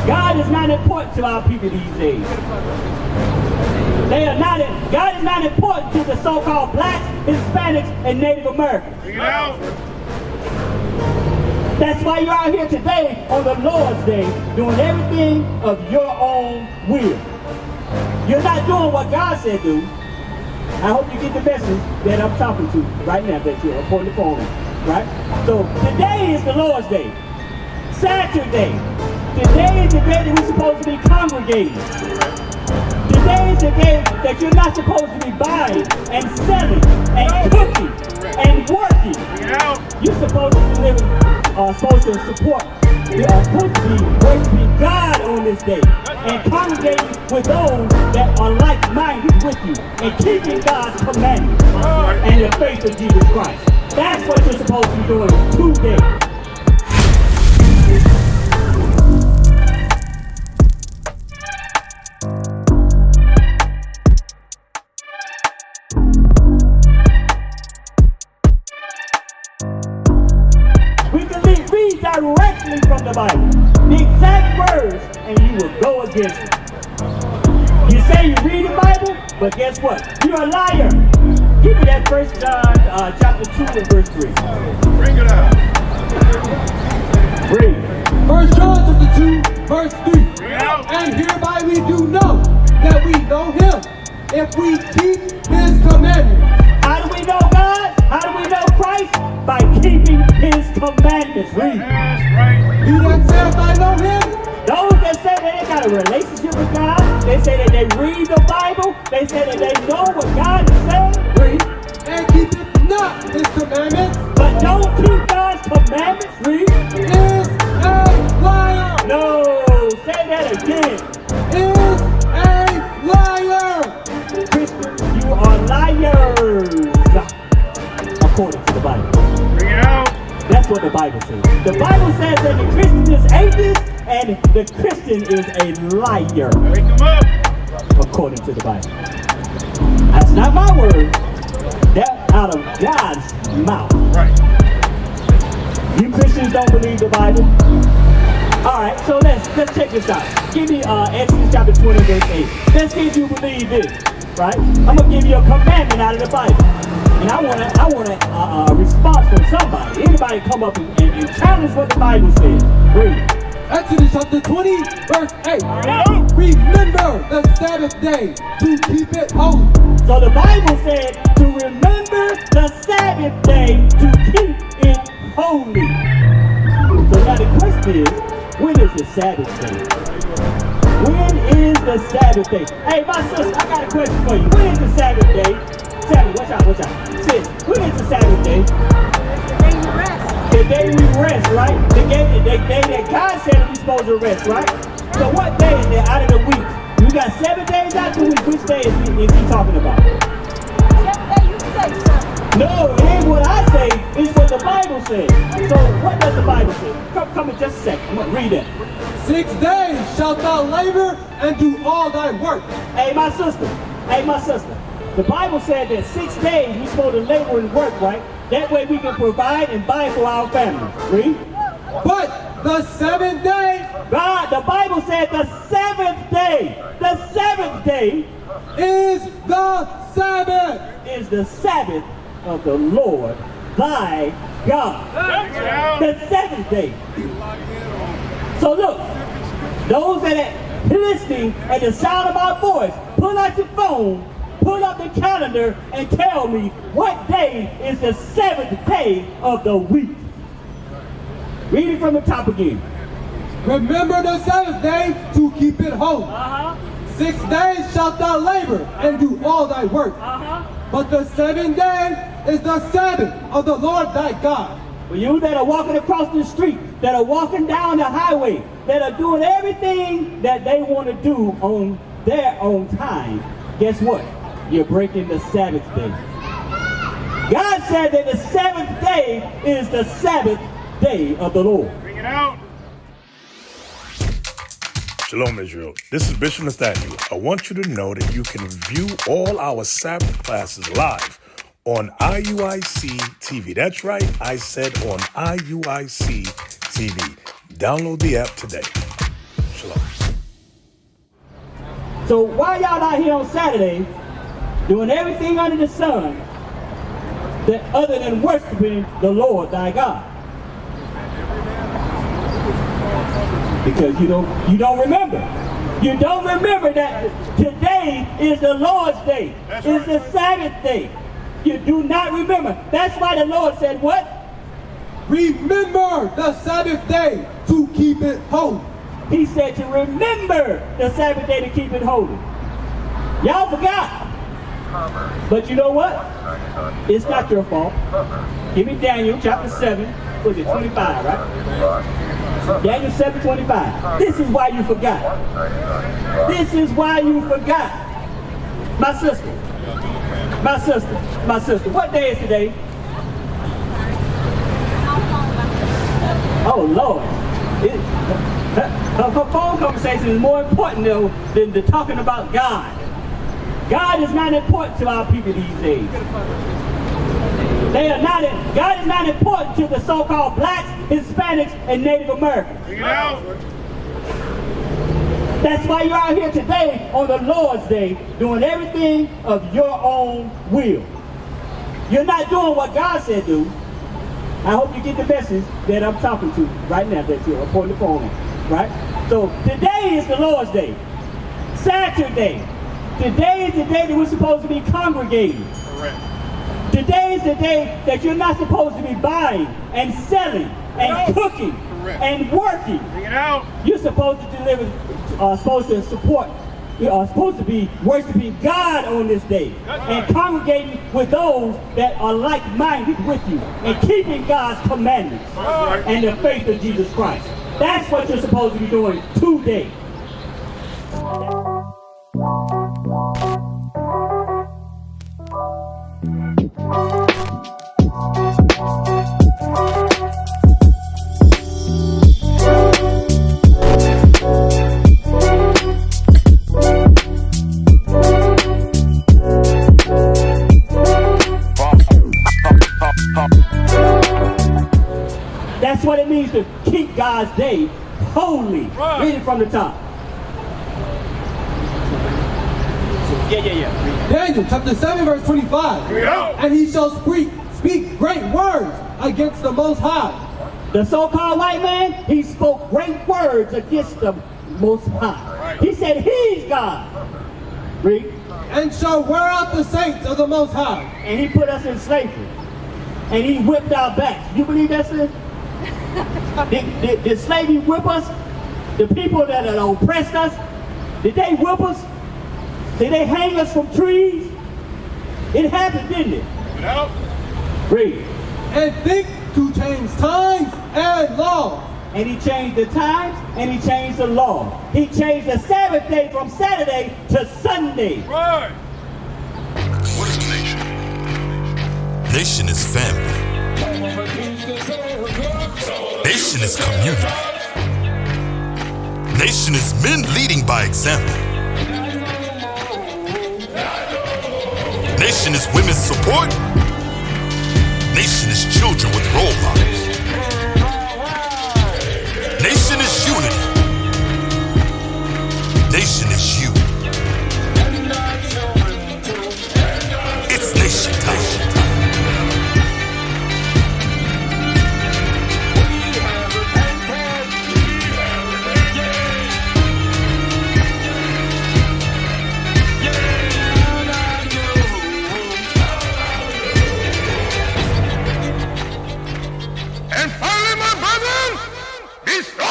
God is not important to our people these days. God is not important to the so-called blacks, Hispanics, and Native Americans. That's why you're out here today on the Lord's Day doing everything of your own will. You're not doing what God said do. I hope you get the message that I'm talking to right now that you're upon the phone, right? So today is the Lord's Day. Saturday. Today is the day that we're supposed to be congregating. Today is the day that you're not supposed to be buying and selling and cooking and working. You're supposed to be living, supposed to support. We are supposed to be worshiping God on this day and congregating with those that are like-minded with you and keeping God's commandments and the faith of Jesus Christ. That's what you're supposed to be doing today. Read directly from the Bible, the exact words, and you will go against it. You say you read the Bible, but guess what? You're a liar. Give me that 1 John chapter 2 and verse 3. Bring it out. Read. 1 John chapter 2, verse 3. Bring it out. And hereby we do know that we know him, if we keep his commandments. How do we know God? How do we know Christ? By keeping his commandments. Read. That's right. He that saith I know him, Those that say that they got a relationship with God, they say that they read the Bible, they say that they know what God is saying. Read. and keepeth not his commandments, But don't keep God's commandments. Read. is a liar. No. Say that again. Is a liar. Christian, you are liars. According to the Bible. Bring it out. That's what the Bible says. The Bible says that the Christian is atheist and the Christian is a liar. Wake him up. According to the Bible. That's not my word. That's out of God's mouth. Right. You Christians don't believe the Bible? Alright, so let's check this out. Give me Exodus chapter 20 verse 8. Let's see if you believe this. Right? I'm gonna give you a commandment out of the Bible. And I want a response from somebody. Anybody come up and challenge what the Bible says. Read. Exodus chapter 20, verse 8. Out. Remember the Sabbath day to keep it holy. So the Bible said to remember the Sabbath day to keep it holy. So now the question is, when is the Sabbath day? When is the Sabbath day? Hey, my sister, I got a question for you. When is the Sabbath day? Sabbath, watch out. Sis, when is the Sabbath day? The day we rest, right? The day that God said we're supposed to rest, right? So what day is there out of the week? We got 7 days out of the week. Which day is he talking about? No, it ain't what I say. It's what the Bible says. So what does the Bible say? Come in just a second. I'm gonna read that. 6 days shalt thou labor and do all thy work. Hey, my sister. The Bible said that 6 days we're supposed to labor and work, right? That way we can provide and buy for our family. Read. But the 7th day God, the Bible said the 7th day. The 7th day is the Sabbath. is the Sabbath of the Lord thy God. Bring it out. The 7th day. So look, those that are listening at the sound of my voice, pull out your phone, pull up the calendar, and tell me what day is the 7th day of the week. Read it from the top again. Remember the Sabbath day to keep it holy. 6 days shalt thou labor and do all thy work. But the 7th day is the Sabbath of the Lord thy God. For you that are walking across the street, that are walking down the highway, that are doing everything that they want to do on their own time, guess what? You're breaking the Sabbath day. God said that the 7th day is the Sabbath day of the Lord. Bring it out. Shalom, Israel. This is Bishop Nathaniel. I want you to know that you can view all our Sabbath classes live on IUIC TV. That's right, I said on IUIC TV. Download the app today. Shalom. So why y'all out here on Saturday doing everything under the sun that other than worshiping the Lord thy God? Because you don't remember. You don't remember that today is the Lord's day. It's the Sabbath day. You do not remember. That's why the Lord said what? Remember the Sabbath day to keep it holy. He said to remember the Sabbath day to keep it holy. Y'all forgot. But you know what? It's not your fault. Give me Daniel chapter 7. Was it 25, right? Daniel 7:25. This is why you forgot. This is why you forgot. My sister. What day is today? Oh, Lord. Her phone conversation is more important though than talking about God. God is not important to our people these days. God is not important to the so-called blacks, Hispanics, and Native Americans. Bring it out. That's why you're out here today on the Lord's Day doing everything of your own will. You're not doing what God said do. I hope you get the message that I'm talking to right now that you're pointing the phone at, right? So today is the Lord's Day. Saturday. Today is the day that we're supposed to be congregating. Correct. Today is the day that you're not supposed to be buying and selling and cooking and working. Bring it out. You're supposed to supposed to support. You are supposed to be worshiping God on this day and congregating with those that are like-minded with you and keeping God's commandments and the faith of Jesus Christ. That's what you're supposed to be doing today. That's what it means to keep God's day holy. Read it from the top. Yeah. Daniel chapter 7 verse 25. And he shall speak great words against the Most High. The so-called white man, he spoke great words against the Most High. He said he's God. Read. And shall wear out the saints of the Most High. And he put us in slavery. And he whipped our backs. You believe that, sis? Did slavery whip us? The people that oppressed us, did they whip us? Did they hang us from trees? It happened, didn't it? No. Read. And think to change times and laws. And he changed the times and he changed the law. He changed the Sabbath day from Saturday to Sunday. Right. What is a nation? Nation is family. Nation is community. Nation is men leading by example. Nation is women's support. Nation is children with role models. Nation is unity. Nation is you. It's nation time. And finally, my brother, destroy